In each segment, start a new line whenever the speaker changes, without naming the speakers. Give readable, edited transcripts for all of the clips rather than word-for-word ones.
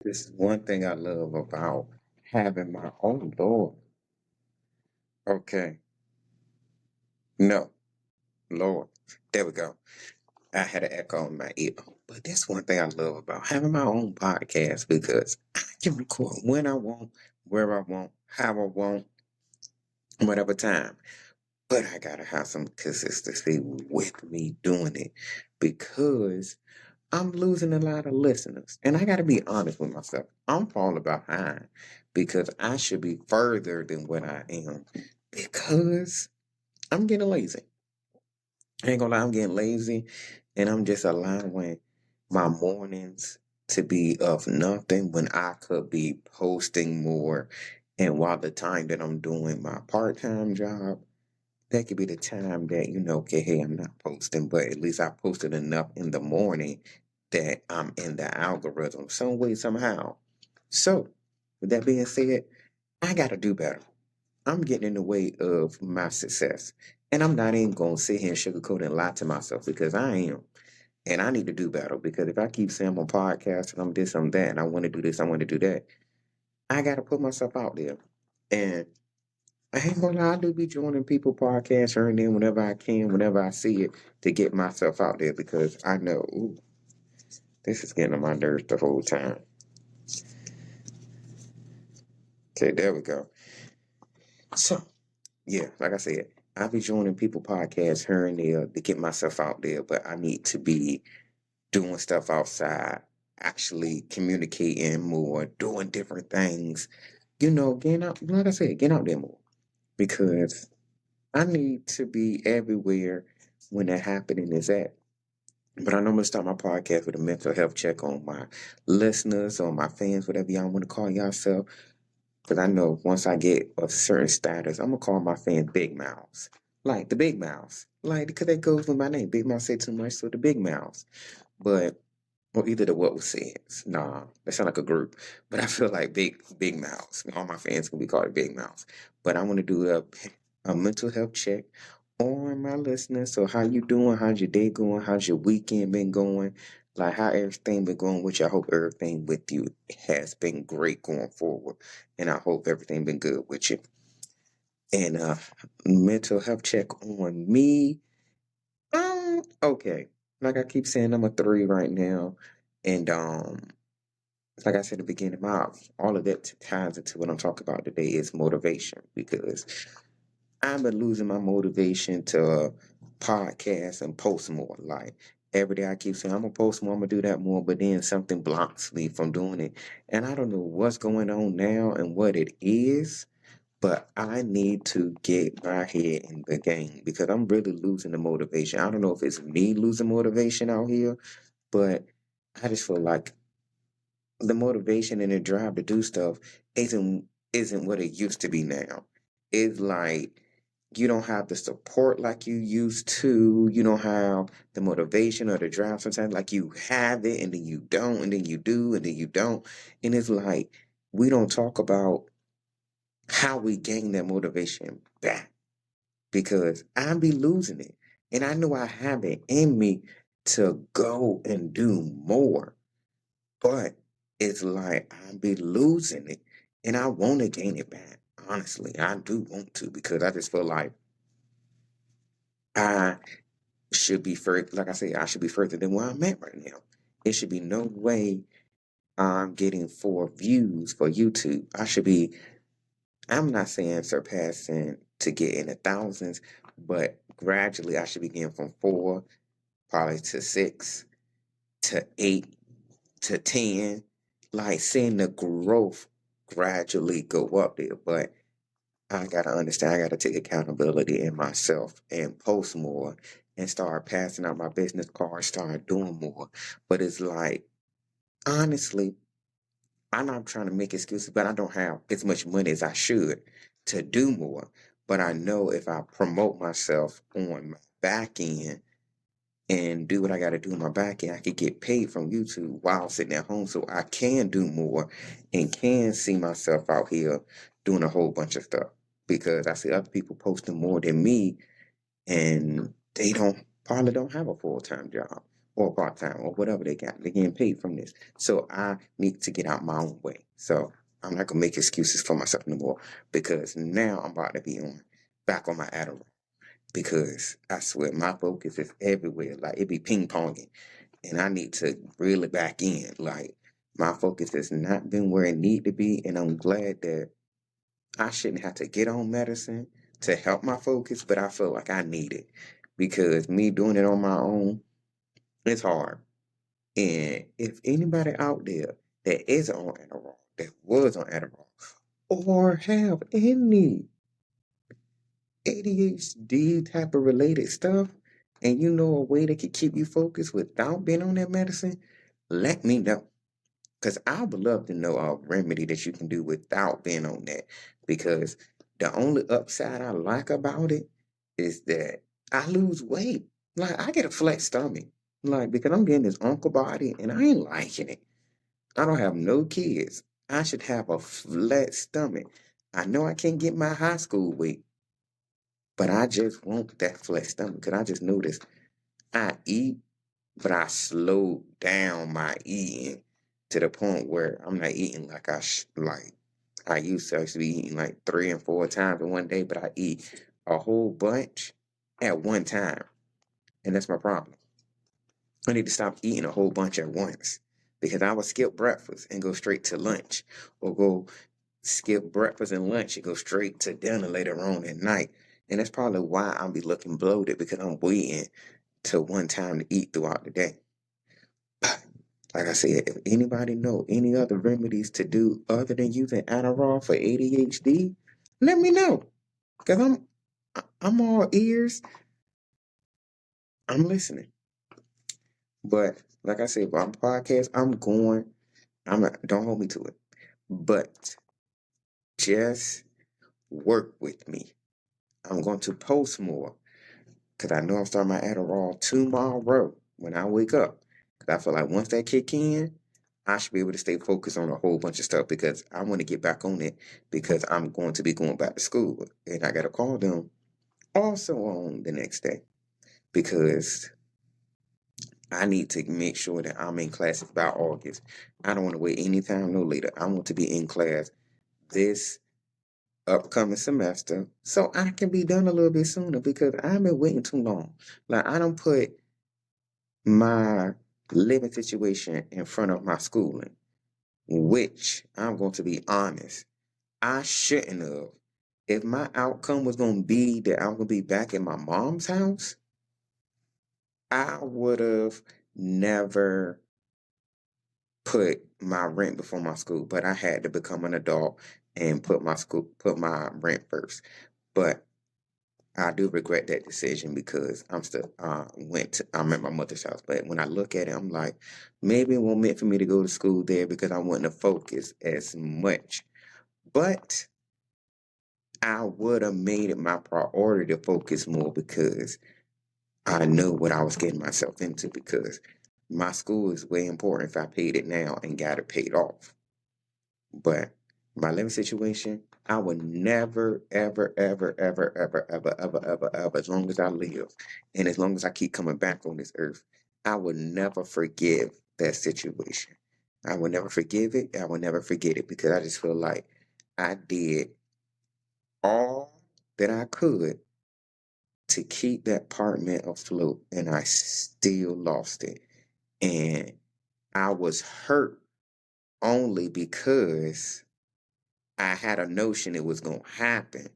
This is one thing I love about having my own Lord. Okay. No, Lord. There we go. I had an echo in my ear. But that's one thing I love about having my own podcast because I can record when I want, where I want, how I want, whatever time. But I gotta have some consistency with me doing it because I'm losing a lot of listeners. And I gotta be honest with myself. I'm falling behind because I should be further than what I am because I'm getting lazy. I ain't gonna lie, I'm getting lazy and I'm just allowing my mornings to be of nothing when I could be posting more. And while the time that I'm doing my part-time job, that could be the time that, okay, hey, I'm not posting, but at least I posted enough in the morning that I'm in the algorithm some way, somehow. So, with that being said, I got to do better. I'm getting in the way of my success. And I'm not even going to sit here and sugarcoat and lie to myself because I am. And I need to do better because if I keep saying I'm on podcast and I'm this, I'm that, and I want to do this, I want to do that, I got to put myself out there. And I ain't gonna lie, I do be joining people podcasts here and then whenever I can, whenever I see it, to get myself out there because I know, ooh, this is getting on my nerves the whole time. Okay, there we go. So, yeah, like I said, I be joining people podcasts here and there to get myself out there, but I need to be doing stuff outside, actually communicating more, doing different things, getting out, like I said, getting out there more because I need to be everywhere when that happening is at. But I normally start my podcast with a mental health check on my listeners or my fans, whatever y'all want to call yourself. Because I know once I get a certain status, I'm going to call my fans Big Mouths. Like the Big Mouths. Like, because that goes with my name. Big Mouth said too much, so the Big Mouths. But, or either the What Was Said. Nah, that sound like a group. But I feel like Big Mouths. All my fans can be called Big Mouths. But I want to do a mental health check on my listeners. So how you doing? How's your day going? How's your weekend been going? Like how everything been going with you? I hope everything with you has been great going forward. And I hope everything been good with you. And mental health check on me. Okay. Like I keep saying, I'm a 3 right now. And like I said at the beginning, all of that ties into what I'm talking about today is motivation because I've been losing my motivation to podcast and post more. Like every day I keep saying I'm gonna post more, I'm gonna do that more, but then something blocks me from doing it. And I don't know what's going on now and what it is, but I need to get my head in the game because I'm really losing the motivation. I don't know if it's me losing motivation out here, but I just feel like the motivation and the drive to do stuff isn't what it used to be now. It's like you don't have the support like you used to. You don't have the motivation or the drive sometimes like you have it and then you don't and then you do and then you don't. And it's like we don't talk about how we gain that motivation back because I be losing it. And I know I have it in me to go and do more. But it's like I be losing it and I want to gain it back. Honestly, I do want to because I just feel like I should be further, like I say, I should be further than where I'm at right now. It should be no way I'm getting 4 views for YouTube. I'm not saying surpassing to get in the thousands, but gradually I should be getting from 4 probably to 6 to 8 to 10, like seeing the growth gradually go up there. But I gotta understand, I gotta take accountability in myself and post more and start passing out my business cards, start doing more. But it's like, honestly, I'm not trying to make excuses, but I don't have as much money as I should to do more. But I know if I promote myself on my back end and do what I got to do in my back end, I could get paid from YouTube while sitting at home so I can do more and can see myself out here doing a whole bunch of stuff. Because I see other people posting more than me and they probably don't have a full-time job or part-time or whatever they got. They're getting paid from this. So I need to get out my own way. So I'm not gonna make excuses for myself anymore because now I'm about to be back on my Adderall because I swear my focus is everywhere. Like it be ping ponging, and I need to reel it back in. Like my focus has not been where it need to be, and I'm glad that I shouldn't have to get on medicine to help my focus, but I feel like I need it because me doing it on my own, it's hard. And if anybody out there that isn't on Adderall, that was on Adderall, or have any ADHD type of related stuff, and you know a way that could keep you focused without being on that medicine, let me know. Because I would love to know a remedy that you can do without being on that. Because the only upside I like about it is that I lose weight. Like I get a flat stomach. Like because I'm getting this uncle body and I ain't liking it. I don't have no kids. I should have a flat stomach. I know I can't get my high school weight, but I just want that flat stomach because I just noticed I eat, but I slowed down my eating to the point where I'm not eating like like I used to. I used to be eating like 3 and 4 times in one day, but I eat a whole bunch at one time, and that's my problem. I need to stop eating a whole bunch at once because I would skip breakfast and go straight to lunch, or go skip breakfast and lunch and go straight to dinner later on at night. And that's probably why I'll be looking bloated because I'm waiting till one time to eat throughout the day. Like I said, if anybody know any other remedies to do other than using Adderall for ADHD, let me know. Cause I'm all ears. I'm listening. But like I said, my podcast, don't hold me to it. But just work with me. I'm going to post more because I know I'm starting my Adderall tomorrow when I wake up. Because I feel like once that kick in, I should be able to stay focused on a whole bunch of stuff because I want to get back on it because I'm going to be going back to school. And I got to call them also on the next day because I need to make sure that I'm in classes by August. I don't want to wait any time no later. I want to be in class this upcoming semester so I can be done a little bit sooner because I've been waiting too long. Like I don't put my living situation in front of my schooling, which I'm going to be honest, I shouldn't have. If my outcome was going to be that I'm going to be back in my mom's house, I would have never put my rent before my school, but I had to become an adult and put my rent first. But I do regret that decision because I'm at my mother's house. But when I look at it, I'm like, maybe it wasn't meant for me to go to school there because I wouldn't have focused as much. But I would have made it my priority to focus more because I know what I was getting myself into because my school is way important if I paid it now and got it paid off. But my living situation, I would never, ever, ever, ever, ever, ever, ever, ever, ever, as long as I live and as long as I keep coming back on this earth, I would never forgive that situation. I would never forgive it. I would never forget it because I just feel like I did all that I could to keep that apartment afloat and I still lost it. And I was hurt only because I had a notion it was going to happen.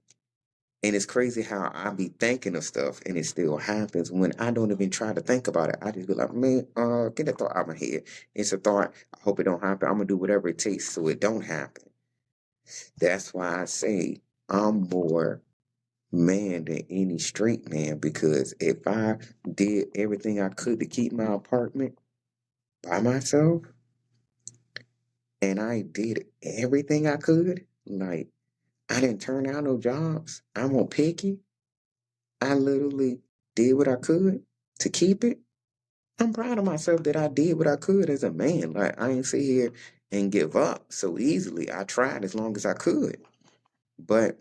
And it's crazy how I be thinking of stuff and it still happens when I don't even try to think about it. I just be like, man, get that thought out of my head. It's a thought. I hope it don't happen. I'm going to do whatever it takes so it don't happen. That's why I say I'm more man than any straight man because if I did everything I could to keep my apartment by myself and I did everything I could, like I didn't turn out no jobs. I'm on picky. I literally did what I could to keep it. I'm proud of myself that I did what I could as a man. Like I ain't sit here and give up so easily. I tried as long as I could. But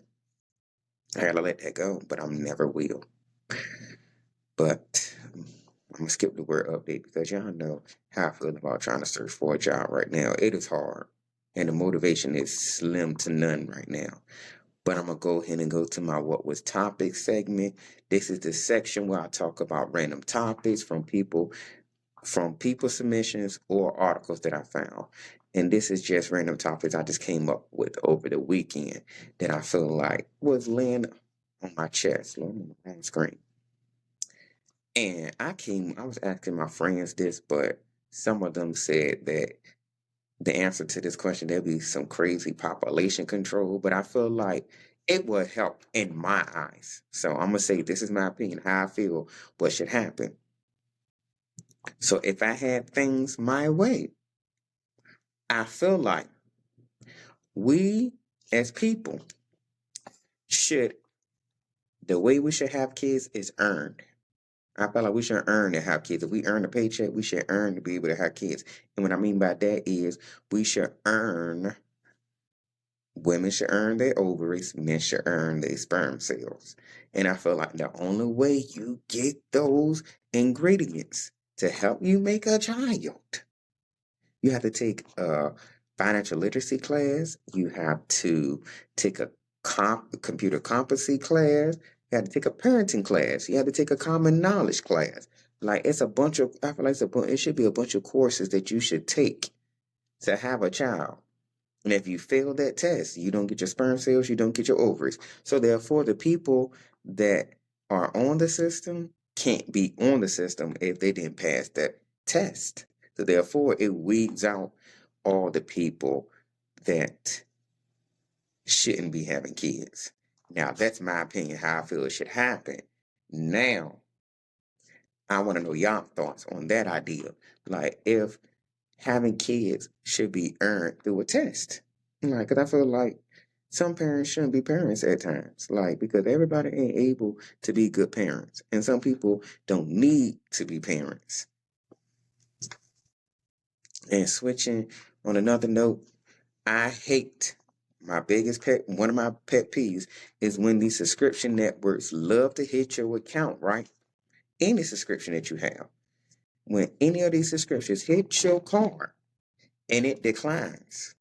I gotta let that go. But I'm never will. But I'm gonna skip the word update because y'all know how I feel about trying to search for a job right now. It is hard, and the motivation is slim to none right now. But I'm gonna go ahead and go to my what was topic segment. This is the section where I talk about random topics from people submissions or articles that I found. And this is just random topics I just came up with over the weekend that I feel like was laying on my chest, on my screen. And I was asking my friends this, but some of them said that the answer to this question, there'd be some crazy population control, but I feel like it would help in my eyes. So I'm going to say, this is my opinion, how I feel, what should happen. So if I had things my way, I feel like we as people the way we should have kids is earned. I feel like we should earn to have kids. If we earn a paycheck, we should earn to be able to have kids. And what I mean by that is we should earn, women should earn their ovaries, men should earn their sperm cells. And I feel like the only way you get those ingredients to help you make a child, you have to take a financial literacy class. You have to take a computer competency class. You have to take a parenting class. You have to take a common knowledge class. Like it's a bunch of, I feel like it should be a bunch of courses that you should take to have a child. And if you fail that test, you don't get your sperm cells, you don't get your ovaries. So therefore, the people that are on the system can't be on the system if they didn't pass that test. So therefore, it weeds out all the people that shouldn't be having kids. Now, that's my opinion, how I feel it should happen. Now, I want to know y'all thoughts on that idea. Like, if having kids should be earned through a test. Like, because I feel like some parents shouldn't be parents at times. Like, because everybody ain't able to be good parents. And some people don't need to be parents. And switching on another note, I hate one of my pet peeves is when these subscription networks love to hit your account, right? Any subscription that you have. When any of these subscriptions hit your card and it declines,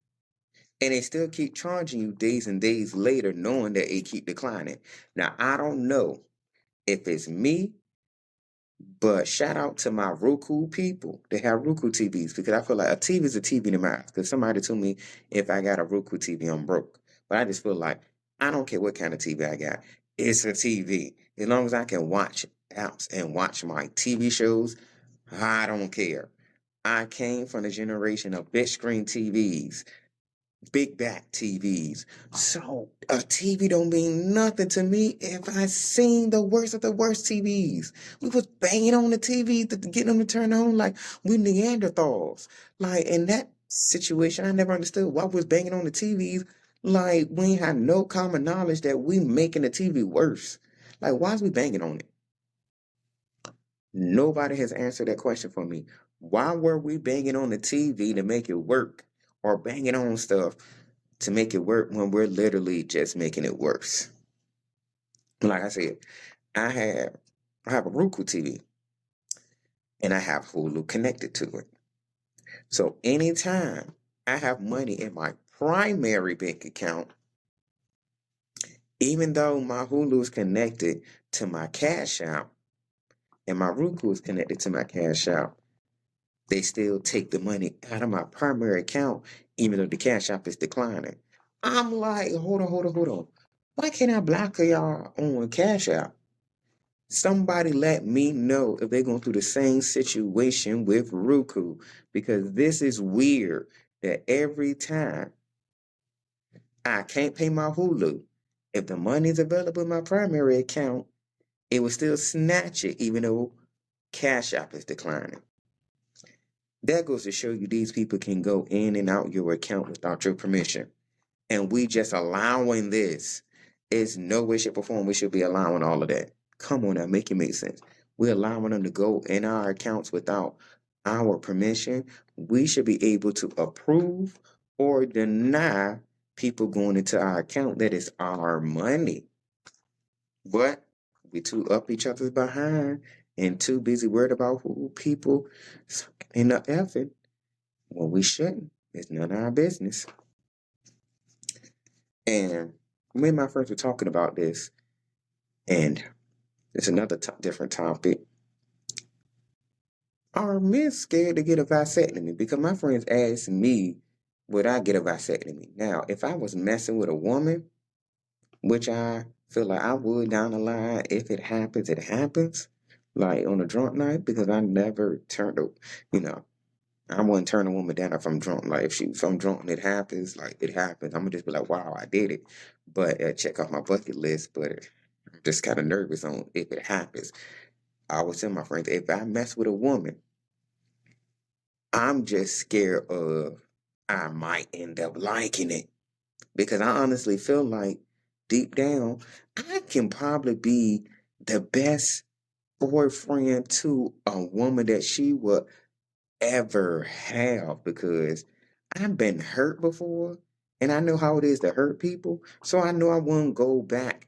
and they still keep charging you days and days later, knowing that it keep declining. Now, I don't know if it's me, but shout out to my Roku people. They have Roku TVs because I feel like a TV is a TV in the mouth. Because somebody told me if I got a Roku TV, I'm broke. But I just feel like I don't care what kind of TV I got. It's a TV. As long as I can watch apps and watch my TV shows, I don't care. I came from the generation of big screen TVs, big back TVs. So a TV don't mean nothing to me if I seen the worst of the worst TVs. We was banging on the TV to get them to turn on like we Neanderthals. Like in that situation, I never understood why we was banging on the TVs. Like we had no common knowledge that we making the TV worse. Like why is we banging on it? Nobody has answered that question for me. Why were we banging on the TV to make it work, or banging on stuff to make it work when we're literally just making it worse? Like I said, I have a Roku TV and I have Hulu connected to it. So anytime I have money in my primary bank account, even though my Hulu is connected to my Cash App and my Roku is connected to my Cash App, they still take the money out of my primary account, even though the Cash App is declining. I'm like, hold on. Why can't I block y'all on Cash App? Somebody let me know if they're going through the same situation with Roku, because this is weird that every time I can't pay my Hulu, if the money is available in my primary account, it will still snatch it, even though Cash App is declining. That goes to show you these people can go in and out your account without your permission. And we just allowing this. Is no way, shape, or form we should be allowing all of that. Come on now, make it make sense. We're allowing them to go in our accounts without our permission. We should be able to approve or deny people going into our account. That is our money. But we too up each other's behind and too busy worried about who people end up effing when we shouldn't. It's none of our business. And me and my friends were talking about this, and it's another different topic. Are men scared to get a vasectomy? Because my friends asked me, would I get a vasectomy? Now, if I was messing with a woman, which I feel like I would down the line, if it happens, it happens. Like on a drunk night, because I never turned a, I wouldn't turn a woman down if I'm drunk. Like if I'm drunk and it happens, like it happens. I'm gonna just be like, wow, I did it. But check off my bucket list. But I'm just kind of nervous on if it happens. I always tell my friends, if I mess with a woman, I'm just scared of I might end up liking it. Because I honestly feel like deep down, I can probably be the best boyfriend to a woman that she would ever have, because I've been hurt before and I know how it is to hurt people. So I know I wouldn't go back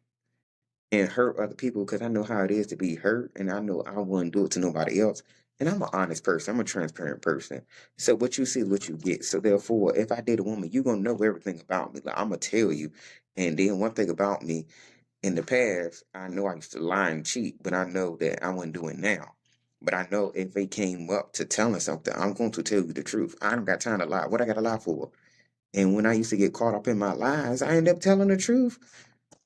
and hurt other people because I know how it is to be hurt, and I know I wouldn't do it to nobody else. And I'm an honest person. I'm a transparent person. So what you see is what you get. So therefore, if I date a woman, you're gonna know everything about me. Like I'm gonna tell you. And then one thing about me, in the past, I know I used to lie and cheat, but I know that I wouldn't do it now. But I know if it came up to telling something, I'm going to tell you the truth. I don't got time to lie. What I got to lie for? And when I used to get caught up in my lies, I end up telling the truth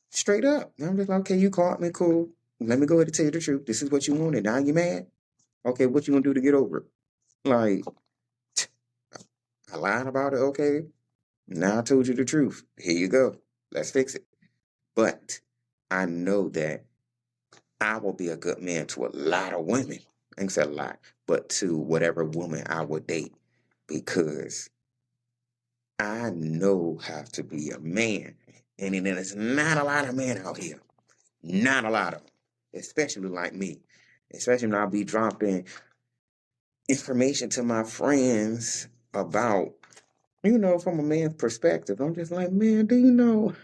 straight up. And I'm just like, okay, you caught me, cool. Let me go ahead and tell you the truth. This is what you wanted. Now you mad? Okay, what you gonna do to get over it? Like, I lied about it, okay. Now I told you the truth. Here you go. Let's fix it. But I know that I will be a good man to a lot of women. I ain't say a lot, but to whatever woman I would date, because I know how to be a man. And then there's not a lot of men out here. Not a lot of them. Especially like me. Especially when I'll be dropping information to my friends about, from a man's perspective. I'm just like, man, do you know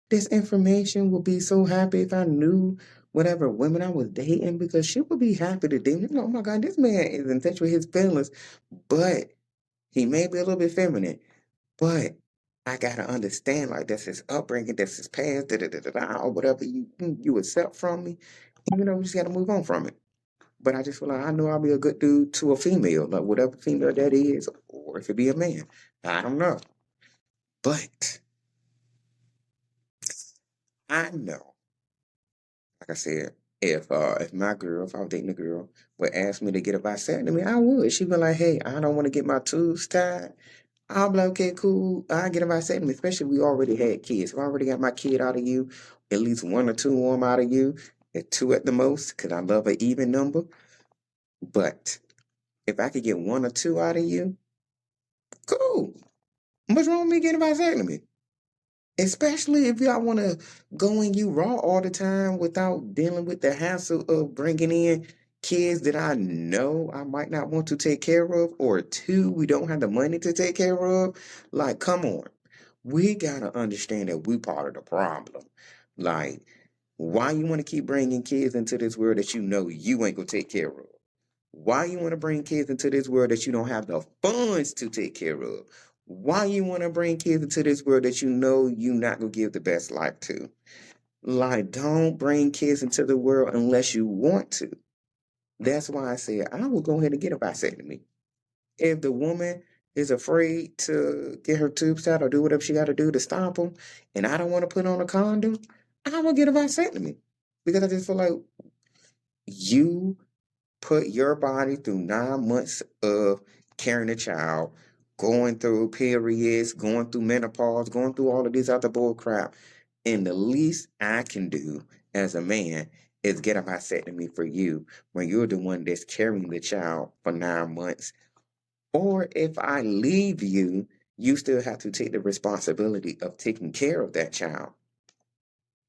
this information would be so happy if I knew whatever women I was dating, because she would be happy to date me. Oh my God, this man is in touch with his feelings, but he may be a little bit feminine. But I gotta understand, like, that's his upbringing, that's his past, or whatever you accept from me. We just gotta move on from it. But I just feel like I know I'll be a good dude to a female, like whatever female that is, or if it be a man. I don't know. But I know, like I said, if my girl, if I was dating a girl, would ask me to get a vasectomy, I would. She'd be like, hey, I don't want to get my tubes tied. I'll be like, okay, cool. I'll get a vasectomy, especially if we already had kids. If I already got my kid out of you, at least one or two of them out of you, and two at the most, because I love an even number. But if I could get one or two out of you, cool. What's wrong with me getting a vasectomy? Especially if y'all want to go in you raw all the time without dealing with the hassle of bringing in kids that I know I might not want to take care of, or two, we don't have the money to take care of. Like, come on. We got to understand that we part of the problem. Like, why you want to keep bringing kids into this world that you know you ain't going to take care of? Why you want to bring kids into this world that you don't have the funds to take care of? Why you want to bring kids into this world that you know you're not going to give the best life to? Like, don't bring kids into the world unless you want to. That's why I said I will go ahead and get a vasectomy. If the woman is afraid to get her tubes out or do whatever she got to do to stop them, and I don't want to put on a condom, I will get a vasectomy. Because I just feel like you put your body through 9 months of carrying a child, going through periods, going through menopause, going through all of this other bull crap. And the least I can do as a man is get a vasectomy for you when you're the one that's carrying the child for 9 months. Or if I leave you, you still have to take the responsibility of taking care of that child.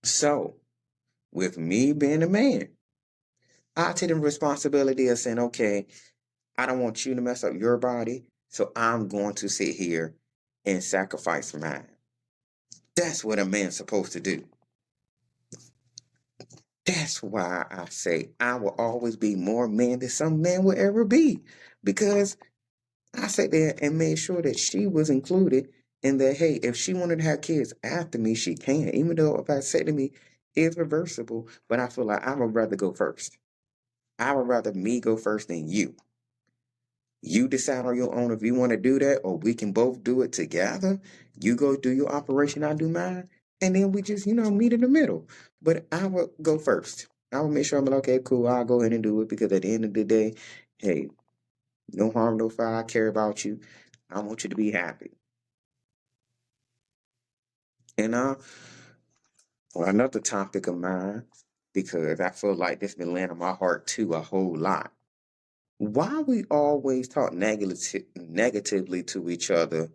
So, with me being a man, I take the responsibility of saying, okay, I don't want you to mess up your body, so I'm going to sit here and sacrifice mine. That's what a man's supposed to do. That's why I say I will always be more man than some man will ever be. Because I sat there and made sure that she was included and that, hey, if she wanted to have kids after me, she can. Even though if I said to me, it's reversible, but I feel like I would rather go first. I would rather me go first than you. You decide on your own if you want to do that, or we can both do it together. You go do your operation, I do mine, and then we just, meet in the middle. But I would go first. I would make sure I'm like, okay, cool, I'll go ahead and do it because at the end of the day, hey, no harm, no foul. I care about you. I want you to be happy. And well, another topic of mine, because I feel like this been laying on my heart too a whole lot. Why we always talk negatively to each other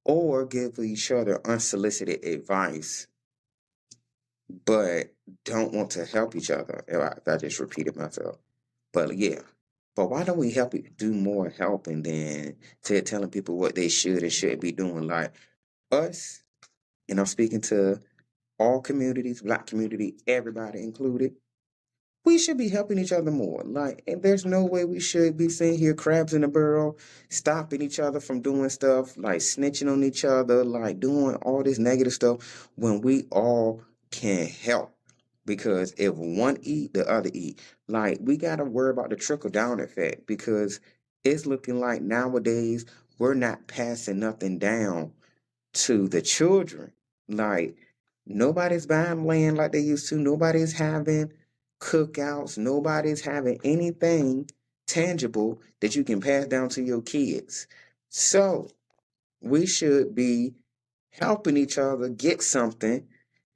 or give each other unsolicited advice, but don't want to help each other? If I just repeated myself. But yeah. But why don't we do more helping than telling people what they should and shouldn't be doing? Like us, and I'm speaking to all communities, black community, everybody included. We should be helping each other more. Like, and there's no way we should be sitting here crabs in a barrel, stopping each other from doing stuff, like snitching on each other, like doing all this negative stuff when we all can help. Because if one eat, the other eat. Like, we gotta worry about the trickle down effect because it's looking like nowadays we're not passing nothing down to the children. Like, nobody's buying land like they used to. Nobody's having cookouts. Nobody's having anything tangible that you can pass down to your kids. So we should be helping each other get something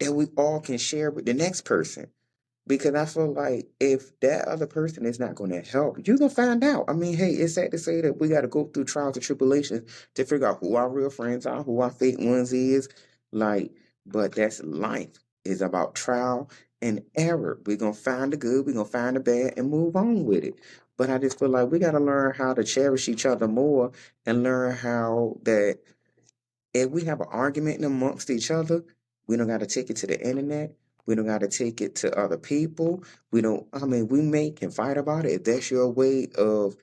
that we all can share with the next person. Because I feel like if that other person is not going to help, you're going to find out. I mean, hey, it's sad to say that we got to go through trials and tribulations to figure out who our real friends are, who our fake ones is. Like, but that's life. It's about trial and error. We're going to find the good, we're going to find the bad, and move on with it. But I just feel like we got to learn how to cherish each other more and learn how that if we have an argument amongst each other, we don't got to take it to the internet. We don't got to take it to other people. We may can fight about it. If that's your way of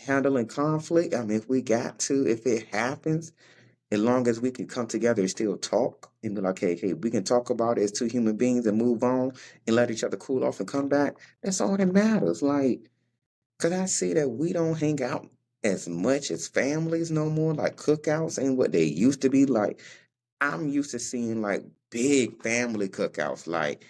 handling conflict, if we got to, if it happens, as long as we can come together and still talk and be like, hey, we can talk about it as two human beings and move on and let each other cool off and come back. That's all that matters. Like, because I see that we don't hang out as much as families no more. Like cookouts ain't what they used to be. Like I'm used to seeing like big family cookouts. Like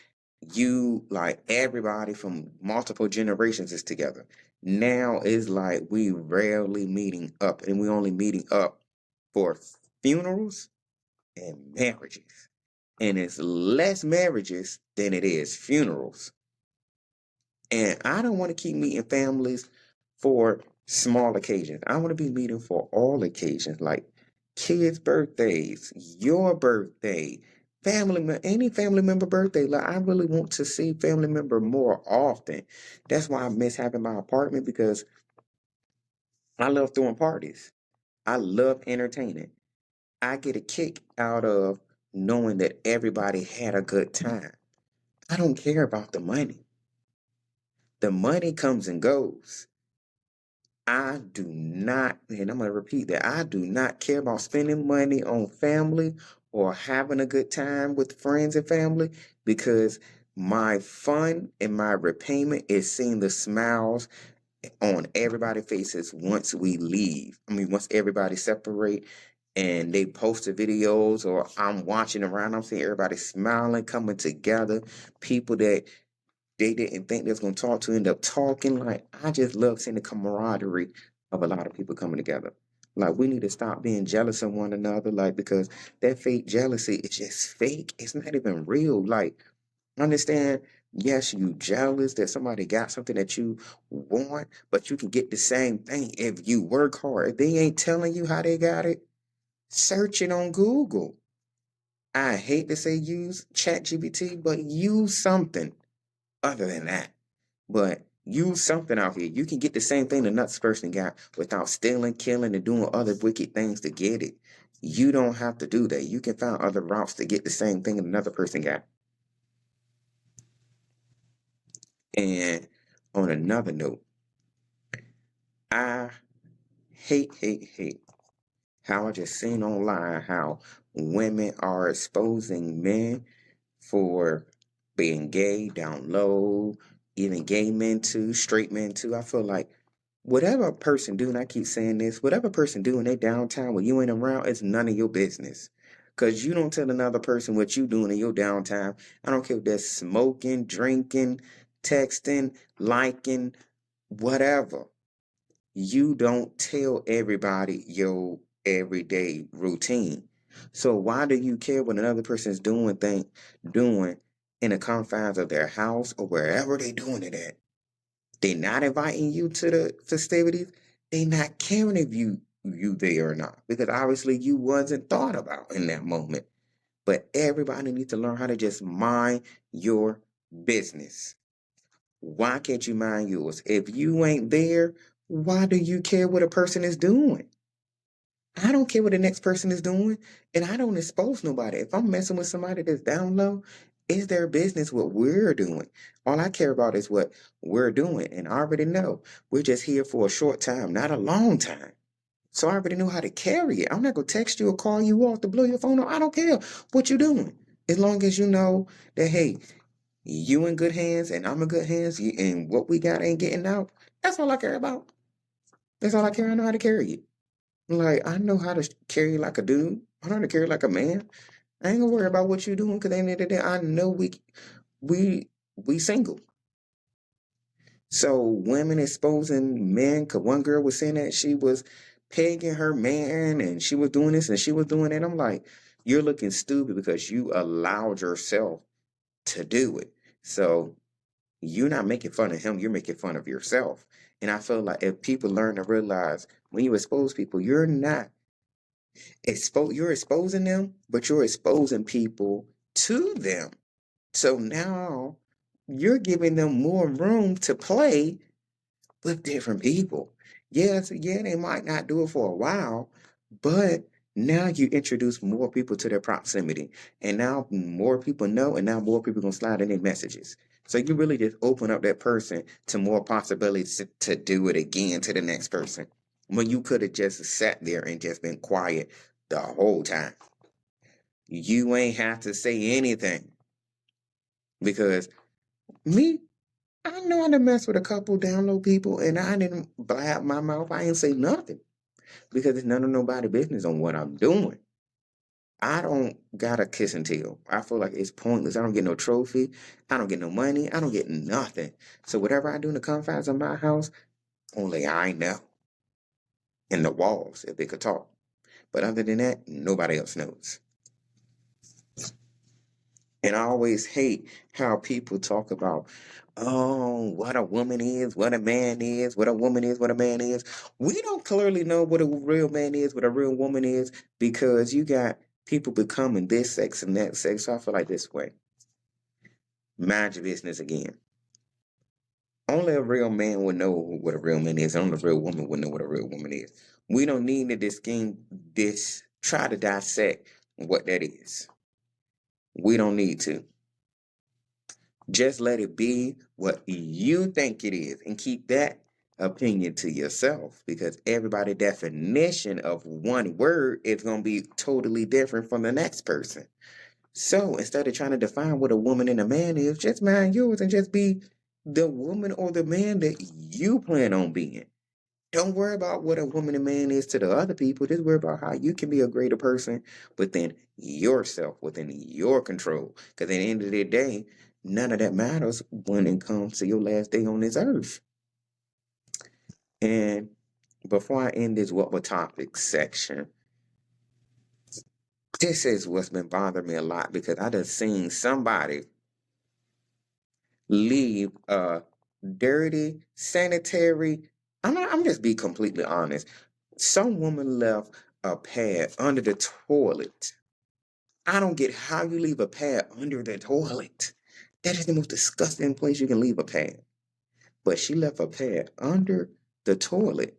everybody from multiple generations is together. Now it's like we rarely meeting up and we only meeting up for funerals and marriages. And it's less marriages than it is funerals. And I don't want to keep meeting families for small occasions. I want to be meeting for all occasions, like kids' birthdays, your birthday, any family member birthday. Like I really want to see family member more often. That's why I miss having my apartment because I love throwing parties. I love entertaining. I get a kick out of knowing that everybody had a good time. I don't care about the money. The money comes and goes. I do not, and I'm going to repeat that, I do not care about spending money on family or having a good time with friends and family because my fun and my repayment is seeing the smiles on everybody's faces once we leave. Once everybody separate and they post the videos or I'm watching around, I'm seeing everybody smiling, coming together, people that they didn't think they was gonna talk to end up talking. Like I just love seeing the camaraderie of a lot of people coming together. Like we need to stop being jealous of one another, like because that fake jealousy is just fake. It's not even real. Like understand, yes, you jealous that somebody got something that you want, but you can get the same thing if you work hard. If they ain't telling you how they got it, search it on Google. I hate to say use ChatGPT, but use something other than that. But use something out here. You can get the same thing the nuts person got without stealing, killing, and doing other wicked things to get it. You don't have to do that. You can find other routes to get the same thing another person got. And on another note, I hate how I just seen online how women are exposing men for being gay down low, even gay men too, straight men too. I feel like whatever a person do, and I keep saying this, whatever a person do in their downtime when you ain't around, it's none of your business. Cause you don't tell another person what you doing in your downtime. I don't care if they're smoking, drinking, texting, liking, whatever. You don't tell everybody your everyday routine. So why do you care what another person is doing in the confines of their house or wherever they doing it at? They not inviting you to the festivities. They not caring if you there or not, because obviously you wasn't thought about in that moment. But everybody needs to learn how to just mind your business. Why can't you mind yours? If you ain't there, why do you care what a person is doing? I don't care what the next person is doing, and I don't expose nobody. If I'm messing with somebody that's down low, it's their business what we're doing. All I care about is what we're doing, and I already know we're just here for a short time, not a long time. So I already know how to carry it. I'm not gonna text you or call you off to blow your phone up. I don't care what you're doing, as long as you know that hey, you in good hands and I'm in good hands, and what we got ain't getting out. That's all I care about. That's all I care. I know how to carry it. Like, I know how to carry like a dude. I know how to carry like a man. I ain't gonna worry about what you doing because at the end of the day, I know we single. So women exposing men, cause one girl was saying that she was pegging her man and she was doing this and she was doing that. I'm like, you're looking stupid because you allowed yourself to do it. So you're not making fun of him, you're making fun of yourself. And I feel like if people learn to realize when you expose people, you're not you're exposing them, but you're exposing people to them. So now you're giving them more room to play with different people. Yes, yeah, they might not do it for a while, but now you introduce more people to their proximity. And now more people know, and now more people gonna slide in their messages. So you really just open up that person to more possibilities to do it again to the next person. When you could have just sat there and just been quiet the whole time. You ain't have to say anything. Because me, I know I done messed with a couple download people and I didn't blab my mouth. I ain't say nothing. Because it's none of nobody business on what I'm doing. I don't got a kiss and tell. I feel like it's pointless. I don't get no trophy. I don't get no money. I don't get nothing. So whatever I do in the confines of my house, only I know. And the walls, if they could talk. But other than that, nobody else knows. And I always hate how people talk about, oh, what a woman is, what a man is, what a woman is, what a man is. We don't clearly know what a real man is, what a real woman is, because you got people becoming this sex and that sex. So I feel like this way. Mind your business again. Only a real man would know what a real man is. Only a real woman would know what a real woman is. We don't need to try to dissect what that is. We don't need to. Just let it be what you think it is and keep that opinion to yourself, because everybody's definition of one word is going to be totally different from the next person. So instead of trying to define what a woman and a man is, just mind yours and just be the woman or the man that you plan on being. Don't worry about what a woman and man is to the other people. Just worry about how you can be a greater person within yourself, within your control. Because at the end of the day, none of that matters when it comes to your last day on this earth. And before I end this what were topics section, this is what's been bothering me a lot, because I done seen somebody leave a dirty, sanitary. I'm just be completely honest. Some woman left a pad under the toilet. I don't get how you leave a pad under the toilet. That is the most disgusting place you can leave a pad. But she left a pad under the toilet.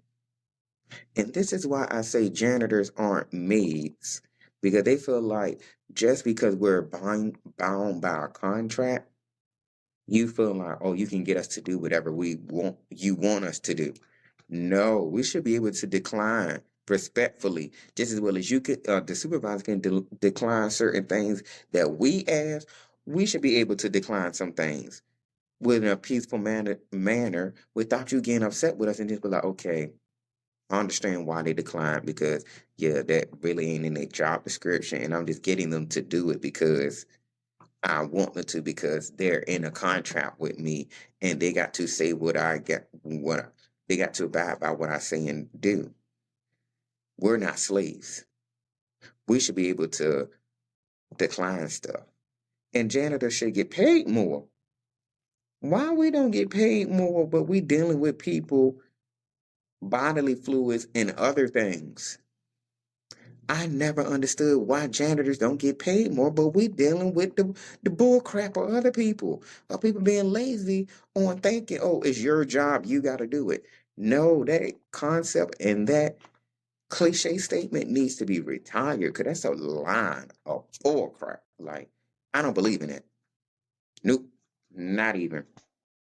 And this is why I say janitors aren't maids. Because they feel like just because we're bound by a contract, You feel like, oh, you can get us to do whatever you want us to do. No, we should be able to decline respectfully, just as well as you could. The supervisor can decline certain things that we ask. We should be able to decline some things within a peaceful manner without you getting upset with us and just be like, okay, I understand why they declined because yeah, that really ain't in their job description, and I'm just getting them to do it because I want them to because they're in a contract with me and they got to say what I get, they got to abide by what I say and do. We're not slaves. We should be able to decline stuff. And janitors should get paid more. Why we don't get paid more, but we dealing with people, bodily fluids, and other things? I never understood why janitors don't get paid more, but we dealing with the bull crap of other people, of people being lazy on thinking, oh, it's your job, you got to do it. No, that concept and that cliche statement needs to be retired because that's a line of bull crap. Like, I don't believe in it. Nope, not even.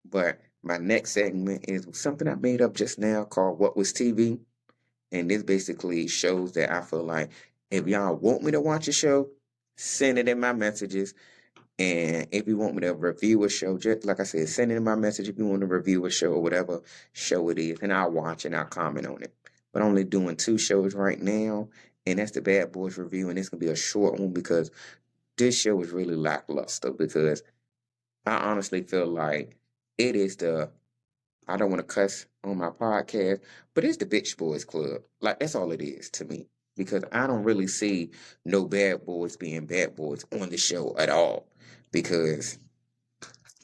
But my next segment is something I made up just now called What Was TV? And this basically shows that I feel like if y'all want me to watch a show, send it in my messages. And if you want me to review a show, just like I said, send it in my message if you want to review a show or whatever show it is. And I'll watch and I'll comment on it. But I'm only doing 2 shows right now. And that's the Bad Boys review. And it's going to be a short one because this show is really lackluster. Because I honestly feel like it is I don't want to cuss on my podcast, but it's the Bitch Boys Club. Like, that's all it is to me. Because I don't really see no bad boys being bad boys on the show at all. Because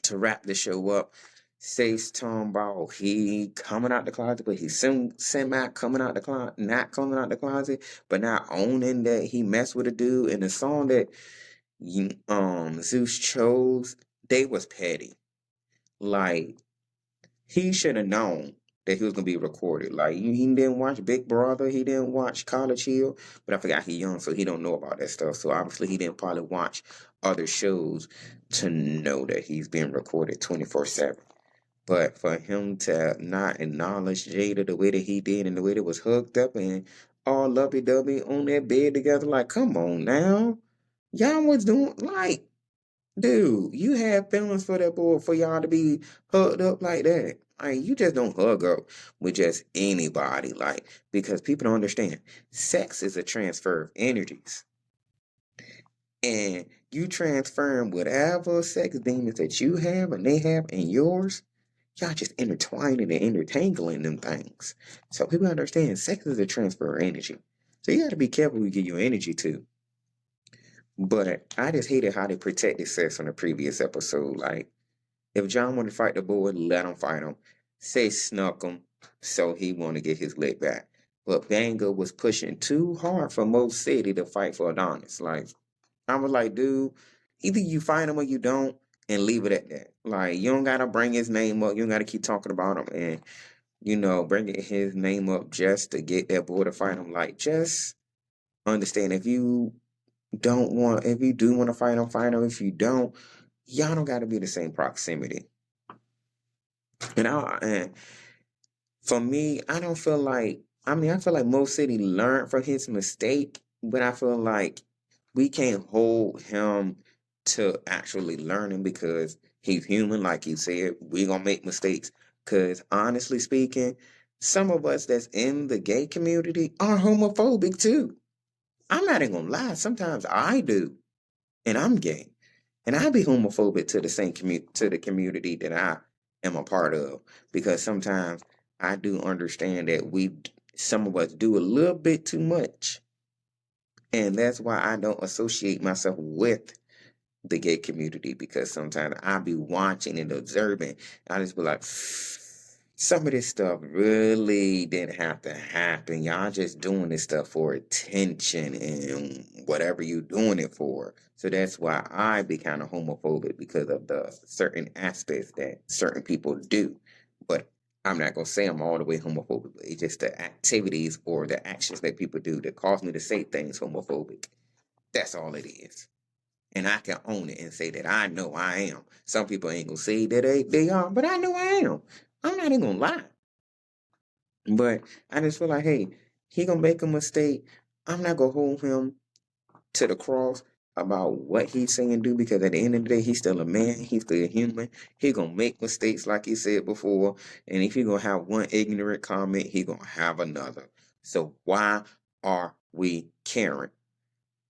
to wrap the show up, Say's talking about he coming out the closet, but he's semi coming out the closet, not coming out the closet, but not owning that he messed with a dude. And the song that Zeus chose, they was petty. Like, he should have known that he was gonna be recorded. Like he didn't watch Big Brother, he didn't watch College Hill, but I forgot he young, so he don't know about that stuff. So obviously he didn't probably watch other shows to know that he's being recorded 24/7. But for him to not acknowledge Jada the way that he did and the way that was hooked up and all lovey-dovey on that bed together, like, come on now. Y'all was doing like dude, you have feelings for that boy for y'all to be hugged up like that. Like, you just don't hug up with just anybody, like, because people don't understand. Sex is a transfer of energies. And you transferring whatever sex demons that you have and they have in yours, y'all just intertwining and intertangling them things. So people understand sex is a transfer of energy. So you got to be careful who you give your energy to. But I just hated how they protected sex on the previous episode. Like, if John wanted to fight the boy, let him fight him. Say snuck him, so he want to get his leg back. But Banga was pushing too hard for Mouf-SeD to fight for Adonis. Like, I was like, dude, either you fight him or you don't, and leave it at that. Like, you don't gotta bring his name up. You don't gotta keep talking about him and bringing his name up just to get that boy to fight him. Like, just understand if you if you do want to fight him, fight him. If you don't, y'all don't got to be the same proximity. And for me, I don't feel like, I feel like Mouf-SeD learned from his mistake, but I feel like we can't hold him to actually learning because he's human, like you said. We gonna make mistakes. Because honestly speaking, some of us that's in the gay community are homophobic too. I'm not even gonna lie. Sometimes I do, and I'm gay. And I be homophobic to the to the community that I am a part of because sometimes I do understand that some of us do a little bit too much, and that's why I don't associate myself with the gay community because sometimes I be watching and observing. I just be like, some of this stuff really didn't have to happen. Y'all just doing this stuff for attention and whatever you doing it for. So that's why I be kind of homophobic because of the certain aspects that certain people do. But I'm not going to say I'm all the way homophobic. It's just the activities or the actions that people do that cause me to say things homophobic. That's all it is. And I can own it and say that I know I am. Some people ain't gonna say that they are, but I know I am. I'm not even gonna lie. But I just feel like, hey, he gonna make a mistake. I'm not gonna hold him to the cross about what he's saying do, because at the end of the day, he's still a man, he's still a human. He gonna make mistakes like he said before, and if he gonna have one ignorant comment, he gonna have another. So why are we caring?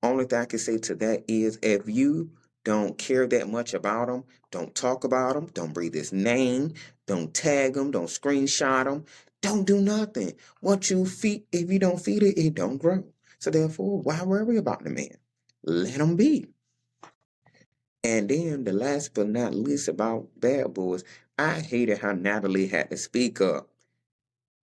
Only thing I can say to that is, if you don't care that much about him, don't talk about him, don't breathe his name, don't tag him, don't screenshot him, don't do nothing. What you feed, if you don't feed it, it don't grow. So therefore, why worry about the man? Let him be. And then the last but not least about Bad Boys, I hated how Natalie had to speak up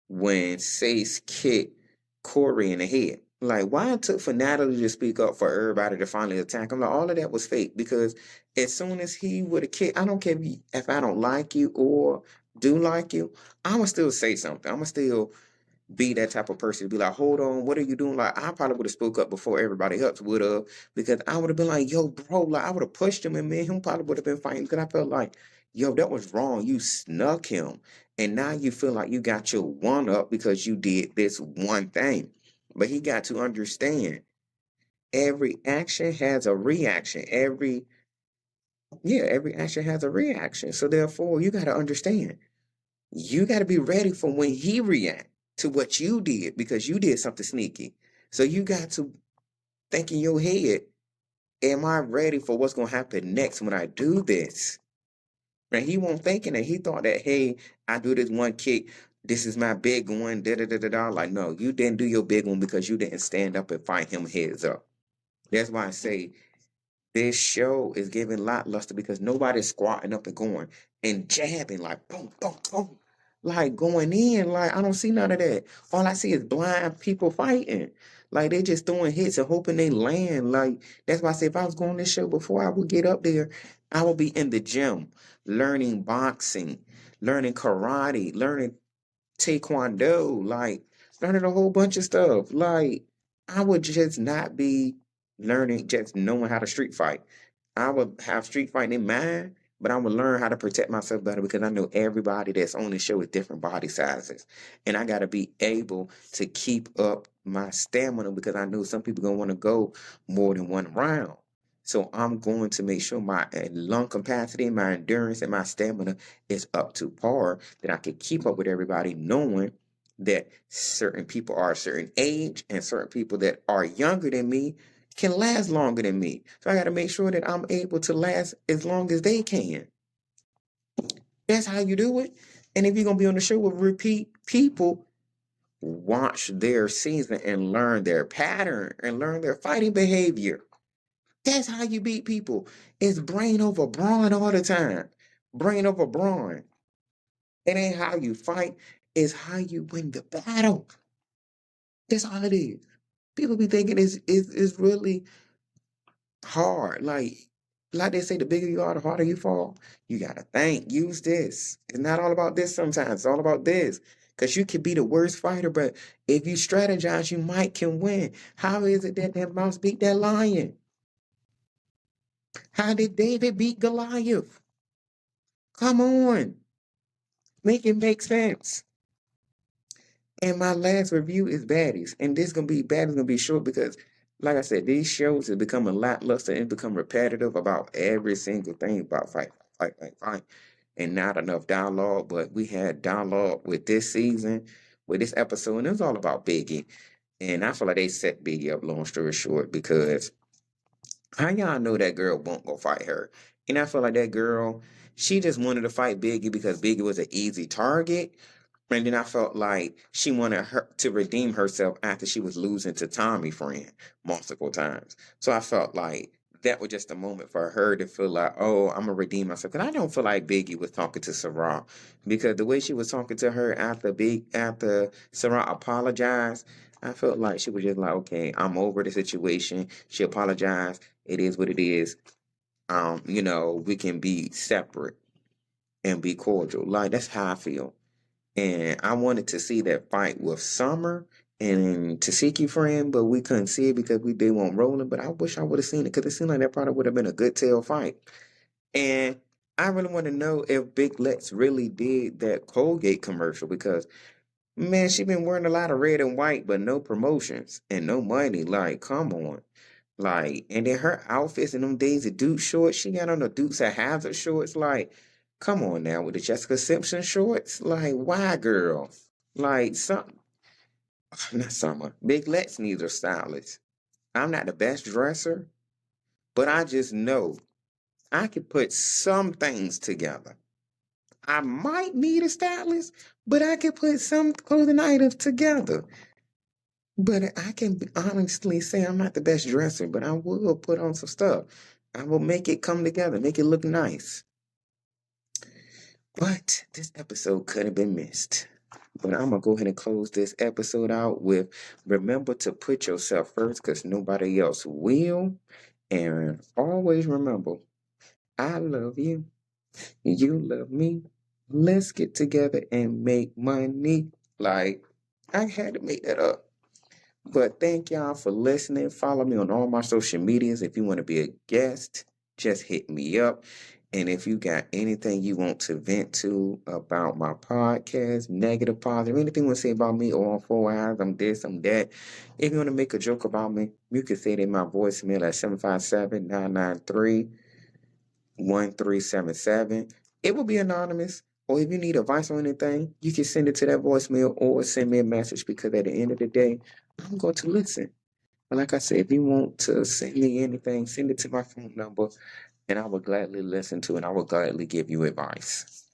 when Sace kicked Corey in the head. Like, why it took for Natalie to speak up for everybody to finally attack him? Like, all of that was fake, because as soon as he would have kicked, I don't care if I don't like you or do like you, I'ma still say something. I'ma still be that type of person to be like, hold on, what are you doing? Like, I probably would have spoke up before everybody else would have, because I would have been like, yo, bro, like, I would have pushed him, and me and him probably would have been fighting, because I felt like, yo, that was wrong. You snuck him, and now you feel like you got your one up because you did this one thing. But he got to understand, every action has a reaction. Every action has a reaction. So therefore, you got to understand, you got to be ready for when he react to what you did, because you did something sneaky. So you got to think in your head, am I ready for what's going to happen next when I do this? And he won't thinking that. He thought that, hey, I do this one kick, this is my big one, da da da da da. Like, no, you didn't do your big one because you didn't stand up and fight him heads up. That's why I say this show is giving lackluster, because nobody's squatting up and going and jabbing like boom, boom, boom, like going in. Like, I don't see none of that. All I see is blind people fighting. Like, they just throwing hits and hoping they land. Like, that's why I say, if I was going this show before I would get up there, I would be in the gym learning boxing, learning karate, learning taekwondo, like learning a whole bunch of stuff. Like, I would just not be learning just knowing how to street fight. I would have street fighting in mind, but I would learn how to protect myself better, because I know everybody that's on the show is different body sizes. And I got to be able to keep up my stamina, because I know some people going to want to go more than one round. So I'm going to make sure my lung capacity, my endurance, and my stamina is up to par, that I can keep up with everybody, knowing that certain people are a certain age and certain people that are younger than me can last longer than me. So I got to make sure that I'm able to last as long as they can. That's how you do it. And if you're going to be on the show with repeat people, watch their season and learn their pattern and learn their fighting behavior. That's how you beat people. It's brain over brawn all the time. Brain over brawn. It ain't how you fight, it's how you win the battle. That's all it is. People be thinking it's really hard. Like they say, the bigger you are, the harder you fall. You gotta think, use this. It's not all about this sometimes. It's all about this. Because you could be the worst fighter, but if you strategize, you might can win. How is it that mouse beat that lion? How did David beat Goliath? Come on. Make it make sense. And my last review is baddies. And this gonna be baddies gonna be short, because like I said, these shows have become a lackluster and become repetitive about every single thing about fight, and not enough dialogue. But we had dialogue with this season, with this episode, and it was all about Biggie. And I feel like they set Biggie up, long story short, because how y'all know that girl won't go fight her? And I feel like that girl, she just wanted to fight Biggie because Biggie was an easy target. And then I felt like she wanted her to redeem herself after she was losing to Tommy Friend multiple times. So I felt like that was just a moment for her to feel like, oh, I'm gonna redeem myself. Because I don't feel like Biggie was talking to Sarah, because the way she was talking to her after Sarah apologized, I felt like she was just like, okay, I'm over the situation. She apologized. It is what it is. We can be separate and be cordial. Like, that's how I feel. And I wanted to see that fight with Summer and Tasiki friend, but we couldn't see it because they weren't rolling. But I wish I would have seen it because it seemed like that probably would have been a good tail fight. And I really want to know if Big Lex really did that Colgate commercial because man, she been wearing a lot of red and white, but no promotions and no money. Like, come on. Like, and then her outfits in them Daisy Duke shorts, she got on the Dukes of Hazzard shorts. Like, come on now with the Jessica Simpson shorts. Like, why, girl? Like, not Summer. Big Lex needs a stylist. I'm not the best dresser, but I just know I could put some things together. I might need a stylist, but I could put some clothing items together. But I can honestly say I'm not the best dresser, but I will put on some stuff. I will make it come together, make it look nice. But this episode could have been missed. But I'm going to go ahead and close this episode out with remember to put yourself first because nobody else will. And always remember, I love you. You love me. Let's get together and make money. Like, I had to make that up. But thank y'all for listening. Follow me on all my social medias. If you want to be a guest, just hit me up. And if you got anything you want to vent to about my podcast, negative, positive, anything you want to say about me or on 4 hours, I'm this, I'm that. If you want to make a joke about me, you can say it in my voicemail at 757-993-1377. It will be anonymous. Or if you need advice on anything, you can send it to that voicemail or send me a message because at the end of the day, I'm going to listen. But like I said, if you want to send me anything, send it to my phone number and I will gladly listen to it. I will gladly give you advice.